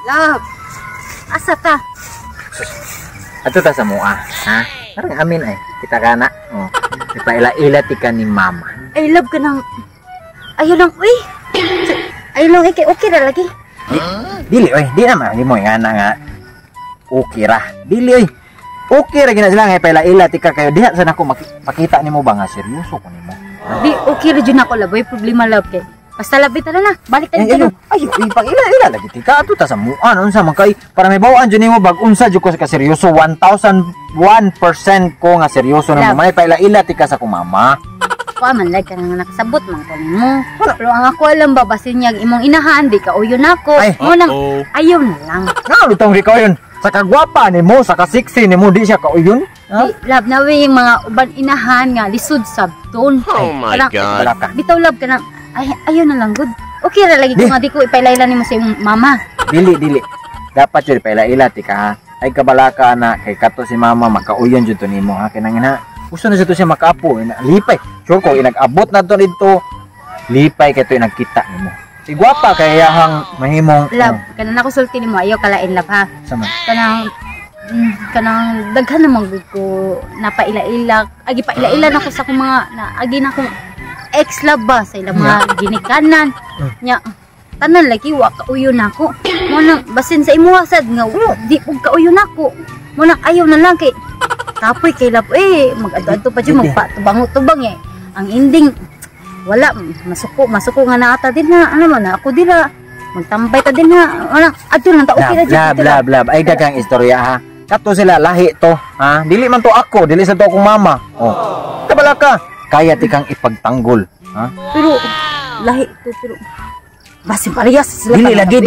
Love. Asa ka? Ato ta sa mua, ha? Parang amin ay, kita ka na. Oh. Ipaila-ila ti ka ni mama. Ay, love ka ng... Ayaw lang, uy. Ayaw lang, okay na lagi. Dili, oy. Di naman, di mo nga na nga. Okay ra. Dili, oy. Okay ra gina sila nga ipaila-ila ti ka kayo. Diha sa nako makita nimo ba nga seryoso ko nimo? Di, okay ra dyan ako, love. May problema, love, kay. Basta labi tala na. Balik tayo dyan. Ay, ipag-ila-ila lagi ti ka. Ato ta sa mua. Unsa man kay para may bawaan dyan nimo bag unsa dyan ko sa seryoso. 1001% ko nga seryoso na mo. May paila-ila ti ka sa kumama. Man like ka nang nakasabot man ko nimo. Pero ang ako alam ba basin niya imong inahan di ka uyon ako. Mo nang ayaw na lang. Lutong di ka uyon. Sa kagwapa nimo, sa kasiksi nimo di siya ka uyon. Love na way mga uban inahan nga lisod sabton. Oh my God. Bitaw love ka nang ayaw na lang good. Okay ra lagi ko nga di ko ipailayla nimo sa imong mama. Dili. Dapat jud paila-ila ti ka ha. Ay kabalaka na kay kato si mama makauyon jud to nimo ha kinangin ha. Gusto na siya makaapo, lipay. Sure ko, inag-abot na to dito, lipay kaya ito nagkita nimo. Si gwapa kaya hang mahimong... Love, kanang nakusulti nimo, ayaw kalain love ha. Sama? Kanang daghan naman ko, napaila-ila, agi paila-ila na ko sa akong mga, agi na akong ex-love ba sa ilang mga ginikanan. Nya, tanan lagi, kauyon ako. Munang, basin sa imuwasad nga, di po kauyon ako. Munang, ayaw na lang kay... Kapoy kay love mag-ado-ado pa dyan magpatubango-tubang ang ending wala masuko nga naata din na ano man ako dira magtambay ta din na adto lang ta okay ra dyan lab ay dagang istorya ha kato sila lahi to ha dili man to ako dili sa to akong mama oh kabala ka kaya tikang ipagtanggol ha pero lahi to pero basi parehas dili lagi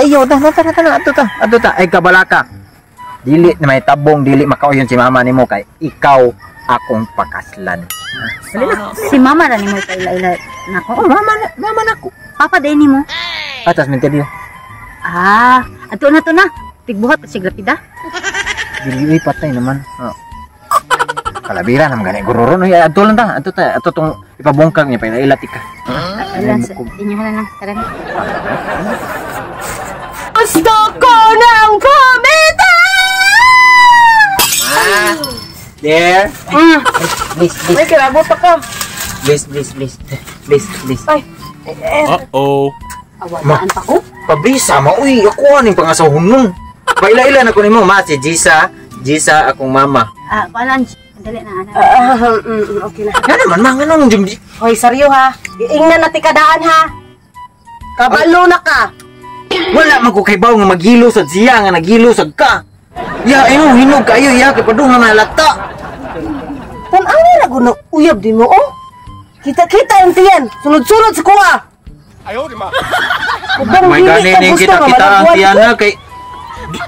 ayaw tara adto ta ay kabala ka dili na may tabong dili makauyon si mama nimo kay ikaw akong pakaslan. Si mama ra nimo paila-ila nako. Oh, mama nako. Papa din nimo. Atas interview. Ato na to na. Tigbuhat pa siya lapida. Dili patay naman. Kalabira naman gani gururo no adto lang ta. Ato tong ipabungkag niya paila-ila tika. Inyo na lang tara. Gusto ko ng kumita! There. Please. May kilabot ako. Please. Ay. Uh-oh. Awalaan pa ko. Pabrisa mo. Uy, ako aning pangasahon nun. Paila-ila na ko nimo ma si Jisa akong mama. Palan. Dali na ana. Okay na. Nga naman mga nung jumdi. Hoy, saryo ha. Iingnan na tikadaan ha. Kabalo na ka. Wala man ko kay baw nga maghilo sa siya nga naghilo sa ka. Ya, hinog kayo ya kay padung nga malata. Tan-ani na guno uyab din mo oh. Kita ang tiyan. Sunod-sunod sa kuha. Ayaw, di ma. May ganin kita ang tiyan kay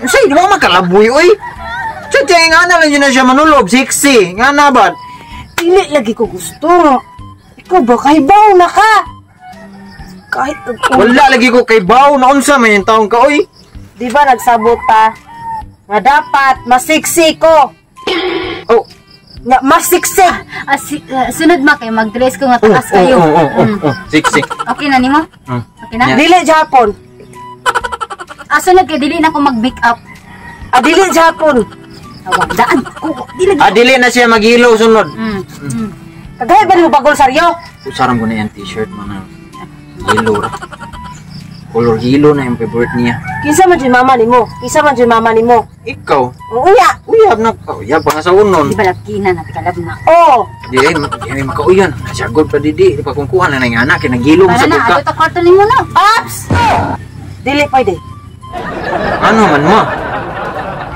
say di mo makalaboy oy. Sa nga na lang yun na siya manulob, sexy. Nga na ba? Dili lagi ko gusto. Ikaw ba kaibaw na ka? Kahit wala lagi ko kay baw na unsa man yung taong ka oy. Di ba nagsabot ta? Nga dapat masiksi ko. Oh, nga masiksi. Sunod ma kay mag-dress ko nga taas kayo. Sexy. Okay na nimo? Okay na? Dili Japon. Sunod kay dili na ko mag-make up. Dili Japon. Daan ko. Dili na siya maghilo sunod. Kagaya ba mo bagol saryo? Usaran ko na yung t-shirt man. Hilo ra. Color hilo na yung favorite niya. Kisa man dyan mama ni mo. Ikaw? Uya. Uyab na ka. Uyab pa nga sa unon. Di ba lagkina na tikalab na? Oo. Di ay makauyan. Nasyagod pa didi. Di pa kung kuha na yung anak. Kinagilo mo sa Para na, buka. ato kwarto nimo na. Paps! Dili pwede. Ano man mo?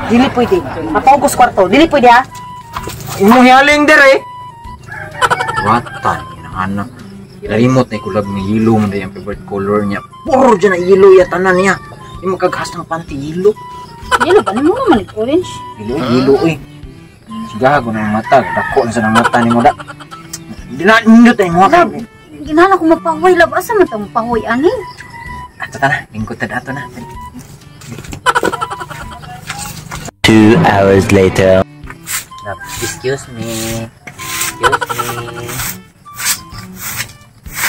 Dili pwede. Mapaugus kwarto. Dili pwede ha? Imuhialing dire. Watan. Yung anak. Nalimot na kulag ng hilo mo na yung favorite color niya. Puro dyan na hilo yatanan niya. Yung magkaghas ng panty hilo. Yelo ba nimo man orange? Hilo uy. Sigago na yung mata. Dako na sa ng mata ni mo da. Hindi na nindot na yung mata. Ginala ko magpahoy lab asa man ta magpahoy ani? Ato ta na. Lingkod ta dato na. 2 hours later. Excuse me.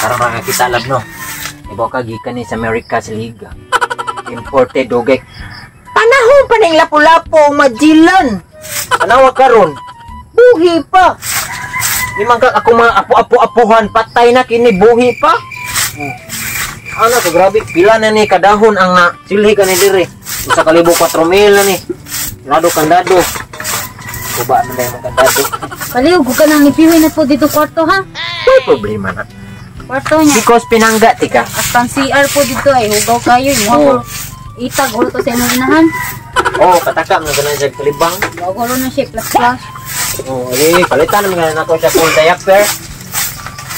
Parang makakita lab no. Ibaw ka gikan ni sa America sa Liga. imported dugay. Panahon pa ning lapu-lapo majilan. Tanawa karon. Buhi pa. Di man ka ako mga apo-apo-apuhan patay na kini buhi pa. Ano to grabe pila na ni kadahon ang silhi ka ni dire. 1,400 na ni. Lado kandado. Kuba man dai kandado. Paliw ko ka nang ipiwi na po dito kwarto ha. May problema na. Kwarto niya. Because pinangga tika. Astang CR po dito ay hugaw kayo. Mo itag ulo to sa imong inahan. Oh, patakam na ganan sa kalibang. Hugaw na siya plus. Oh, palitan naman nga nako siya full diaper.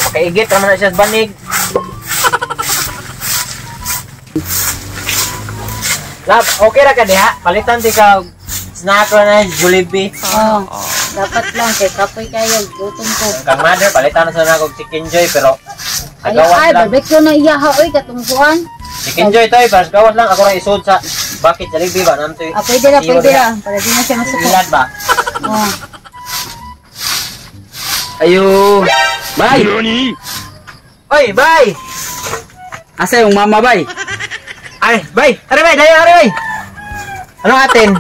Makaigit naman na siya sa banig. Lab, okay ra ka diha? Palitan ti ka snack na Jollibee. Oh, dapat lang kay kapoy kayo gutom ko. Kang mother, palitan na sa nako Chicken Joy pero Ay, agawan lang. barbecue na iya ha oy katungkuan. Chicken Joy to, pero gawas lang ako ra isod sa bakit Jollibee ba nanto. Pwede na para di na siya masuko. Ilad ba? Oh. Ayo. Bay. Oy, bye. Asa yung mama, bay? Ay, bye. Are bye, dayo are bye. Ano atin?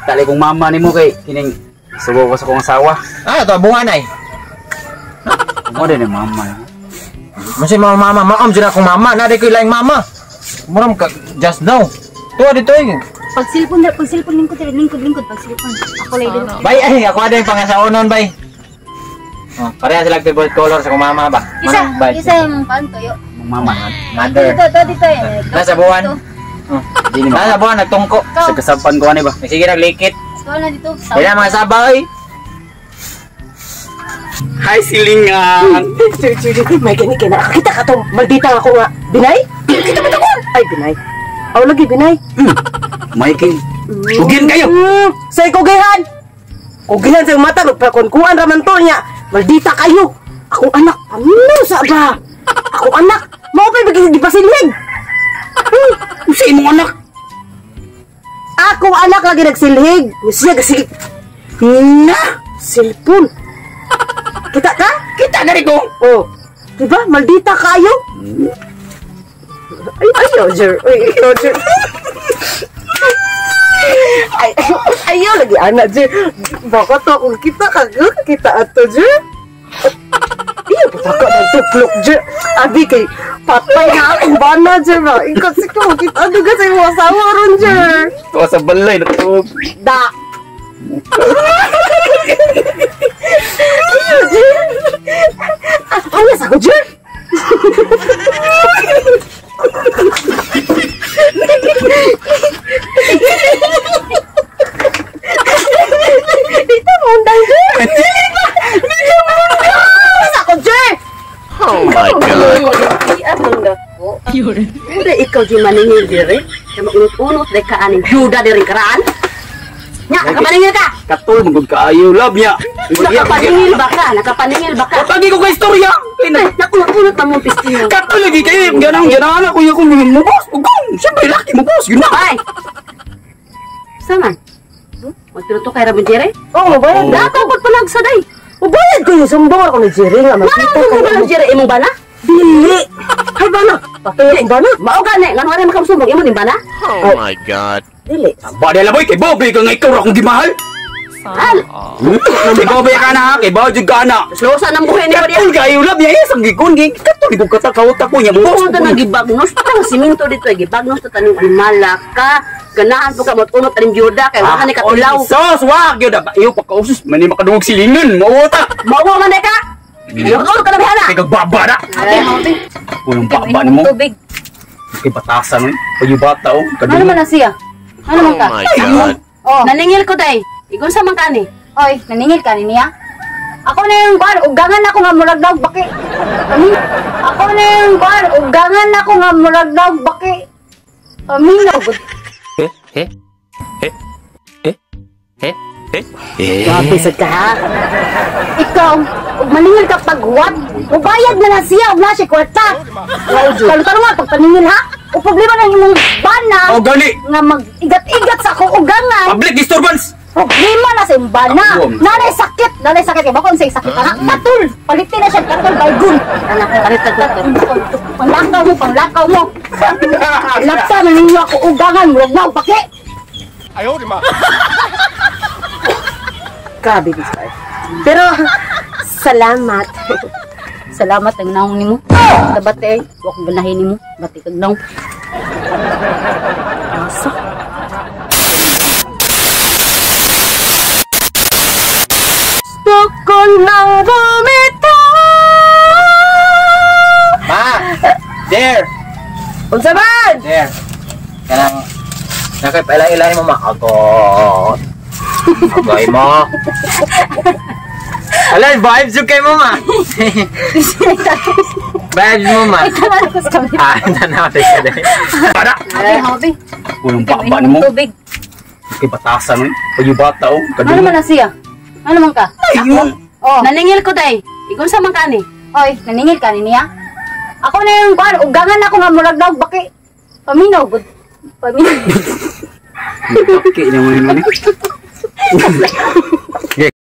Tali kong mama ni mo kay kining subo ko sa kong asawa. Ah, to bunga nay. Mo din yung mama. Masih mama, maam jud akong mama, na di ko laing mama. Muram ka just now. Tuwa dito eh. Pag cellphone lingkod pag cellphone. Ako lay dito. Bay, ay ako ada yung pangasaonon bay. Oh, pareha sila favorite color sa akong mama ba? Isa yung pantoyo. Mama. Mother. Dito eh. Nasa buwan. Di ni Nasa buwan nagtungko. Sa kasampan ko ani ba? Sige naglikit. Ikaw na dito. Kaya mga sabay. Hi silingan. May gani kay nakakita ka to. Maldita ako nga. Binay? Kita ba takon? Ay, Binay. Aw lagi, Binay. May king. Ugin kayo. Say kugihan. Kugihan sa mata magpakunkuan raman to niya. Maldita kayo. Akong anak, ano sa ba? Akong anak, mao pa bigyan di pasilhig. Sa imong anak. Akong anak lagi nagsilhig. Siya kasi na cellphone. Kita ka? Kita na rin ko. Oh. Diba? Maldita kayo. Ay, ayaw, Jer. Ay, ayaw, Jer. Ay, ayaw lagi, anak, Jer. Baka to, kung kita kita ato, Jer. Iya, baka na tuklok, Jer. Abi, kay patay na akong bana, Jer. Kasi kung kita, ano ka sa iyong asawa ron, Jer. Tuwa sa balay na to. Da. Ayaw, Jer. Ayos ako, Jer. Dito mo undang, Jer. Dito mo undang. Ayos ako, Jer. Oh my God. Udah ikaw di maningil diri. Kaya unut-unut dek ka aning juda diri karaan. Nya, nakapaningil ka. Katul mangod kaayo lab nya. Nakapaningil ba ka? Nakapaningil ba ka? Pagi ko ka istorya. Nakunot-unot na mong pistinyo. Katul lagi kayo ganang anak ko yung mubos. Ugong. Siyempre laki mubos. Yun na. Ay! Saman? Magtuto kay Rabin Jere? Oo, bayad. Dako ko panagsaday. Bayad ko yung sumbong ako ni Jere nga. Makita ko yung Jere imong bana? Dili! Ay bana! Patay yung bana? Mao gani, nga naman makamusumbong imo din bana? Oh my God. Dili. Bada la boy kay Bobby ka nga ikaw akong gimahal. Al! Kay Bobby ka na, kay Bobby ka na. Slosa ng buhay ni Maria. Katul kayo lab nya isang gikon gi. Katul ko katakawot ako nya mubos. Kung ito nagibagnos, parang siminto dito, gibagnos ito tanong animala ka, ganahan po ka matunot aning byuda, kaya wala ni katulaw. Sos, wag yun ba? Iyo pagkausos, mani makadungog silingan, mawota. Mawa man ka! Mawa ka na bihana! Kay kagbaba na. Walang baba ni mo. Tubig. Kay batasan eh. Payo bata oh. Ano man na siya? Ano Oh man ka? my God. Oh, Naningil ko day. Igon sa man kani. oy, naningil ka niya? Ako na yung bar, ugangan ako nga murag daw baki. Ako na yung bar, ugangan ako nga murag daw baki. Aminaw. Grabe sa ka ha. Ikaw, ug maningil ka pag what? Ubayad na siya, ug na siya kwarta. Kalutaro nga pag paningil ha. O problema na imong bana Oh gani. nga mag-igat-igat sa akong ugangan. Public disturbance. Problema na sa imbana. Nanay sakit kay bakon sa sakit anak katul. Palitin na siya katul baygon. Anak ko palit katul. Panglakaw mo. Laksa na ninyo ako ugangan, wag na paki. Grabe this life. Pero, salamat. Salamat ang naong nimo. Dabate ay wag ganahin nimo. Bati kag naong. Gusto nang bumitaw. Ma! There! Unsa man? There! Kanang nakipailailay mo ma. Agot! Agay mo! Alay, vibes yung kay mo ma! Vibes mo ma! Tanaw tayo ka dahil. Para! Abi, habi. Walang baba mo. Tubig. Kay batasan eh. Pag-ibata oh. Ano man na siya? Ano man ka? Ayun! Oh, Naningil ko day. Ikaw sa man kani? oy, naningil ka niya? Ako na yung kuan, ugangan ako nga murag daw baki. Paminaw gud. Paminaw. Okay naman yun.